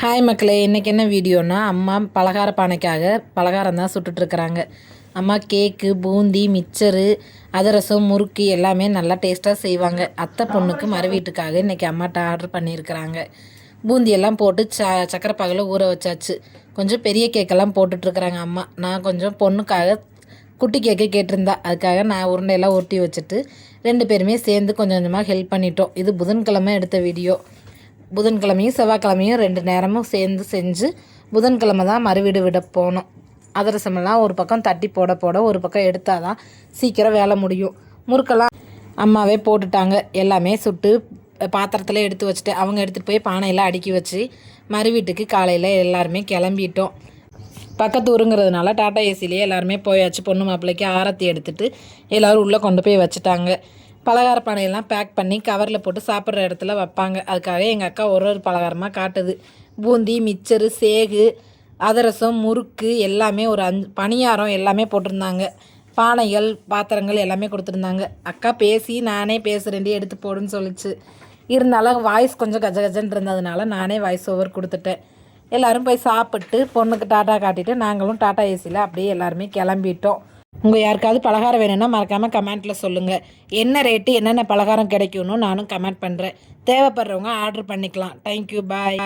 Hi மக்களே, இன்றைக்கி என்ன வீடியோனா அம்மா பலகார பானைக்காக பலகாரம் தான் சுட்டுட்ருக்குறாங்க. அம்மா கேக்கு, பூந்தி, மிக்சரு, அதிரசம், முறுக்கு எல்லாமே நல்லா டேஸ்ட்டாக செய்வாங்க. அத்தை பொண்ணுக்கு மறு வீட்டுக்காக இன்றைக்கி அம்மாட்ட ஆர்டர் பண்ணியிருக்கிறாங்க. பூந்தியெல்லாம் போட்டு சக்கரை பாகில் ஊற வச்சாச்சு. கொஞ்சம் பெரிய கேக்கெல்லாம் போட்டுட்ருக்குறாங்க அம்மா. நான் கொஞ்சம் பொண்ணுக்காக குட்டி கேக்கு கேட்டிருந்தா, அதுக்காக நான் உருண்டையெல்லாம் ஒட்டி வச்சுட்டு 2 பேருமே சேர்ந்து கொஞ்சம் கொஞ்சமாக ஹெல்ப் பண்ணிட்டோம். இது புதன்கிழமை எடுத்த வீடியோ. புதன்கிழமையும் செவ்வாய்க்கிழமையும் 2 நேரமும் சேர்ந்து செஞ்சு புதன்கிழமை தான் மறுவீடு விட போனோம். அதிரசமெல்லாம் ஒரு பக்கம் தட்டி போட ஒரு பக்கம் எடுத்தால் தான் சீக்கிரம் வேலை முடியும். முறுக்கெல்லாம் அம்மாவே போட்டுட்டாங்க. எல்லாமே சுட்டு பாத்திரத்தில் எடுத்து வச்சுட்டு அவங்க எடுத்துகிட்டு போய் பானையெல்லாம் அடுக்கி வச்சு மறு வீட்டுக்கு காலையில் எல்லாருமே கிளம்பிட்டோம். பக்கத்து ஊருங்கிறதுனால டாட்டா ஏசிலேயே எல்லாருமே போயாச்சு. பொண்ணு மாப்பிள்ளைக்கு ஆரத்தி எடுத்துகிட்டு எல்லோரும் உள்ளே கொண்டு போய் வச்சுட்டாங்க. பலகார பானையெல்லாம் பேக் பண்ணி கவரில் போட்டு சாப்பிட்ற இடத்துல வைப்பாங்க. அதுக்காக எங்கள் அக்கா ஒரு பலகாரமாக காட்டுது. பூந்தி, மிக்சரு, சேகு, அதிரசம், முறுக்கு எல்லாமே ஒரு பணியாரம் எல்லாமே போட்டிருந்தாங்க. பானைகள், பாத்திரங்கள் எல்லாமே கொடுத்துருந்தாங்க. அக்கா பேசி நானே பேசுகிறேன்டி எடுத்து போடுன்னு சொல்லிச்சு. இருந்தாலும் வாய்ஸ் கொஞ்சம் கஜகஜன்னு இருந்ததுனால நானே வாய்ஸ் ஓவர் கொடுத்துட்டேன். எல்லோரும் போய் சாப்பிட்டு பொண்ணுக்கு டாட்டா காட்டிட்டு நாங்களும் டாட்டா ஏசியில் அப்படியே எல்லாருமே கிளம்பிட்டோம். உங்கள் யாருக்காவது பலகாரம் வேணும்னா மறக்காமல் கமெண்ட்டில் சொல்லுங்கள். என்ன ரேட்டு, என்னென்ன பலகாரம் கிடைக்கும்னு நானும் கமெண்ட் பண்ணுறேன். தேவைப்படுறவங்க ஆர்டர் பண்ணிக்கலாம். தேங்க்யூ, பாய்.